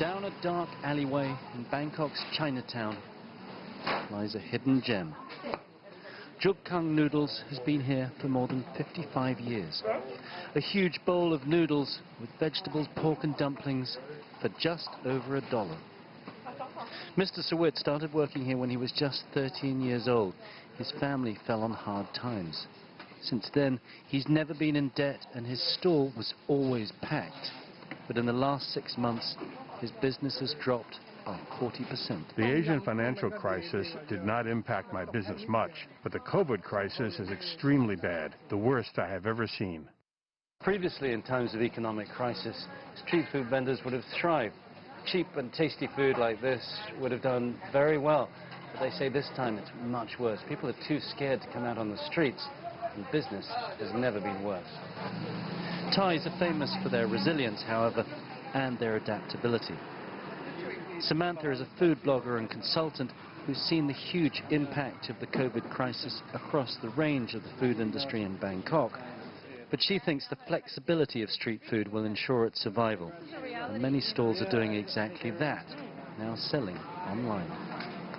Down a dark alleyway in Bangkok's Chinatown lies a hidden gem. Jukung noodles has been here for more than 55 years. A huge bowl of noodles with vegetables, pork and dumplings for just over $1. Mr. SUWIT started working here when he was just 13 years old. His family fell on hard times. Since then, he's never been in debt and his stall was always packed. But in the last 6 months, his business has dropped by 40%. The Asian financial crisis did not impact my business much, but the COVID crisis is extremely bad, the worst I have ever seen. Previously, in times of economic crisis, street food vendors would have thrived. Cheap and tasty food like this would have done very well. But they say this time it's much worse. People are too scared to come out on the streets, and business has never been worse. Thais are famous for their resilience, however, and their adaptability. Samantha is a food blogger and consultant who's seen the huge impact of the COVID crisis across the range of the food industry in Bangkok. But she thinks the flexibility of street food will ensure its survival. And many stalls are doing exactly that, now selling online.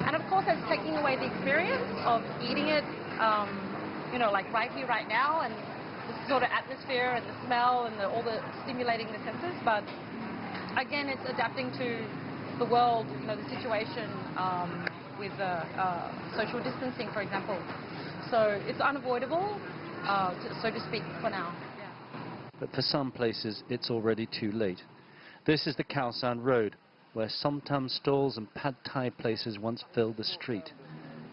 And of course, it's taking away the experience of eating it, you know, like right here, right now, and the sort of atmosphere and the smell and all the stimulating the senses. But again, it's adapting to the world, you know, the situation with social distancing, for example. So it's unavoidable, so to speak, for now. Yeah. But for some places, it's already too late. This is the Khao San Road, where Somtam stalls and Pad Thai places once filled the street.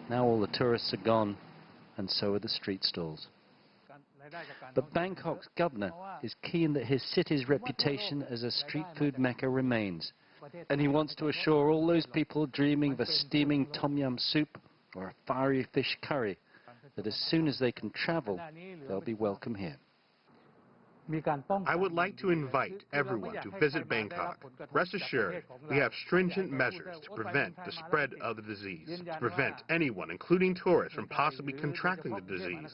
Now all the tourists are gone, and so are the street stalls. But Bangkok's governor is keen that his city's reputation as a street food mecca remains. And he wants to assure all those people dreaming of a steaming tom yum soup or a fiery fish curry that as soon as they can travel, they'll be welcome here. I would like to invite everyone to visit Bangkok. Rest assured, we have stringent measures to prevent the spread of the disease, to prevent anyone, including tourists, from possibly contracting the disease.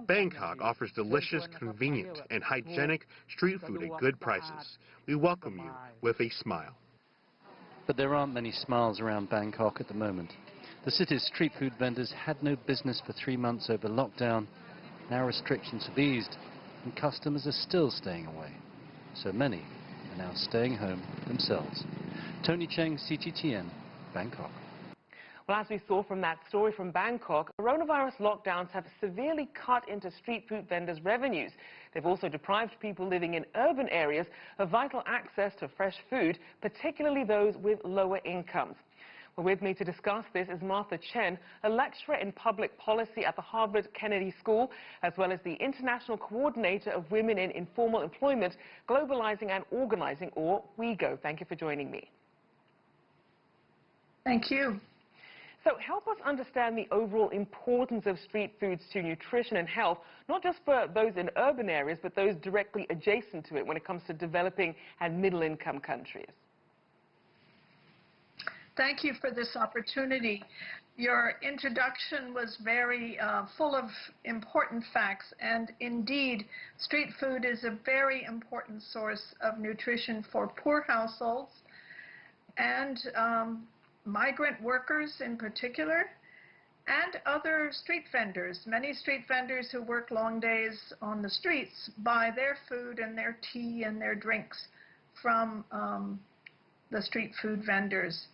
Bangkok offers delicious, convenient, and hygienic street food at good prices. We welcome you with a smile. But there aren't many smiles around Bangkok at the moment. The city's street food vendors had no business for 3 months over lockdown. Now restrictions have eased, and customers are still staying away. So many are now staying home themselves. Tony Cheng, CGTN, Bangkok. Well, as we saw from that story from Bangkok, coronavirus lockdowns have severely cut into street food vendors' revenues. They've also deprived people living in urban areas of vital access to fresh food, particularly those with lower incomes. Well, with me to discuss this is Martha Chen, a lecturer in public policy at the Harvard Kennedy School, as well as the International Coordinator of Women in Informal Employment, Globalizing and Organizing, or WIEGO. Thank you for joining me. Thank you. So help us understand the overall importance of street foods to nutrition and health, not just for those in urban areas, but those directly adjacent to it when it comes to developing and middle-income countries. Thank you for this opportunity. Your introduction was very full of important facts, and indeed, street food is a very important source of nutrition for poor households and migrant workers in particular, and other street vendors. Many street vendors who work long days on the streets buy their food and their tea and their drinks from the street food vendors.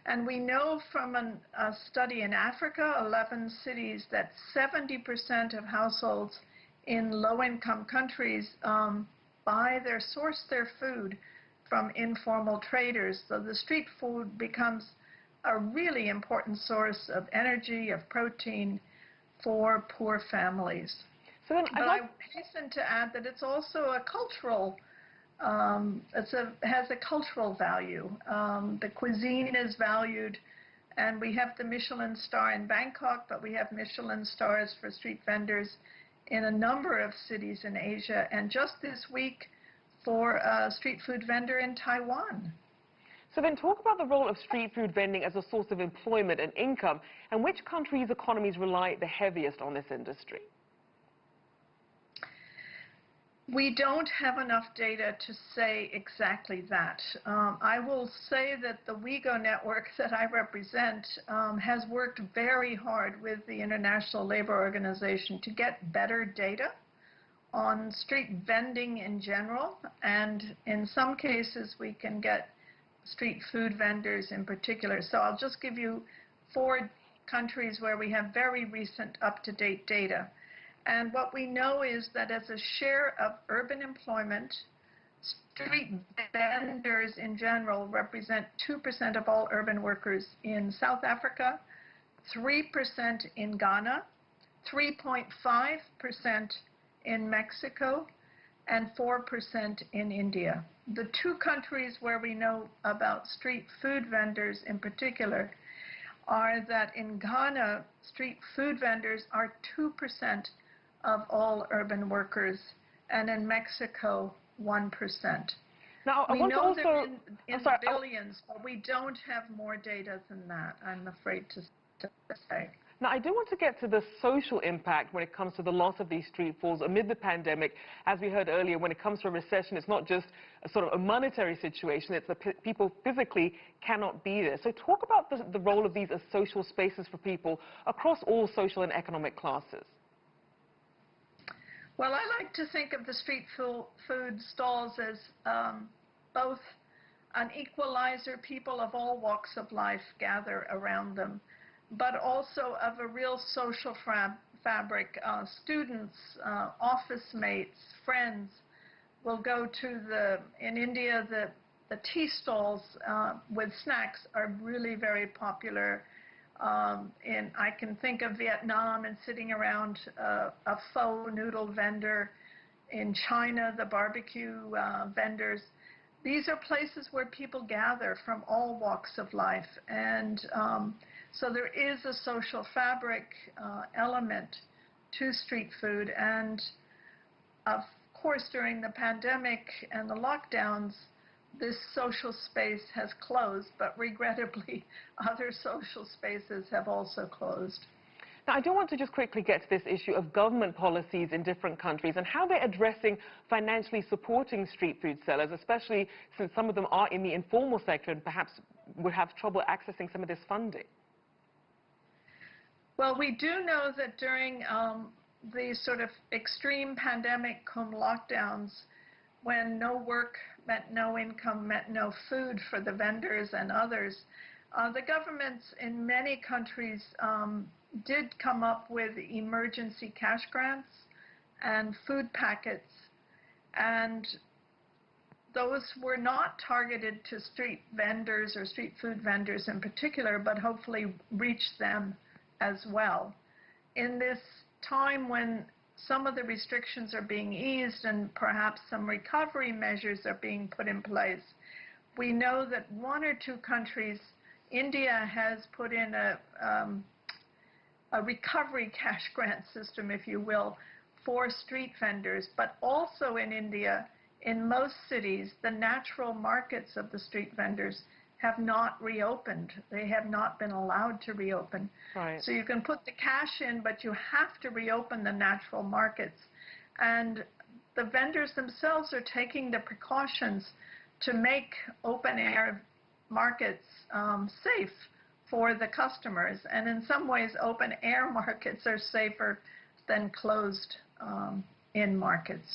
And we know from a study in Africa, 11 cities, that 70% of households in low-income countries source their food from informal traders. So the street food becomes a really important source of energy, of protein for poor families. So then I hasten to add that it's also a cultural, has a cultural value. The cuisine is valued, and we have the Michelin star in Bangkok, but we have Michelin stars for street vendors in a number of cities in Asia, and just this week for a street food vendor in Taiwan. So then talk about the role of street food vending as a source of employment and income, and which countries' economies rely the heaviest on this industry? We don't have enough data to say exactly that. I will say that the WIEGO network that I represent has worked very hard with the International Labour Organization to get better data on street vending in general, and in some cases we can get street food vendors in particular. So I'll just give you 4 countries where we have very recent up-to-date data. And what we know is that as a share of urban employment, street vendors in general represent 2% of all urban workers in South Africa, 3% in Ghana, 3.5% in Mexico, and 4% in India. The 2 countries where we know about street food vendors in particular are that in Ghana, street food vendors are 2% of all urban workers, and in Mexico, 1%. Now, we know they're in the billions, but we don't have more data than that, I'm afraid to say. Now, I do want to get to the social impact when it comes to the loss of these street foods amid the pandemic. As we heard earlier, when it comes to a recession, it's not just a sort of a monetary situation, it's that people physically cannot be there. So talk about the role of these as social spaces for people across all social and economic classes. Well, I like to think of the street food stalls as both an equalizer. People of all walks of life gather around them, but also of a real social fabric. Students, office mates, friends will go to in India, the tea stalls with snacks are really very popular. I can think of Vietnam and sitting around a pho noodle vendor. In China, the barbecue vendors. These are places where people gather from all walks of life. And so there is a social fabric element to street food. And of course, during the pandemic and the lockdowns, this social space has closed, but regrettably, other social spaces have also closed. Now, I do want to just quickly get to this issue of government policies in different countries and how they're addressing financially supporting street food sellers, especially since some of them are in the informal sector and perhaps would have trouble accessing some of this funding. Well, we do know that during the sort of extreme pandemic lockdowns, when no work meant no income, meant no food for the vendors and others, the governments in many countries did come up with emergency cash grants and food packets, and those were not targeted to street vendors or street food vendors in particular, but hopefully reached them as well. In this time when some of the restrictions are being eased and perhaps some recovery measures are being put in place, we know that 1 or 2 countries, India has put in a recovery cash grant system, if you will, for street vendors. But also in India, in most cities, the natural markets of the street vendors have not reopened. They have not been allowed to reopen. Right. So you can put the cash in, but you have to reopen the natural markets. And the vendors themselves are taking the precautions to make open-air markets safe for the customers. And in some ways, open-air markets are safer than closed-in markets.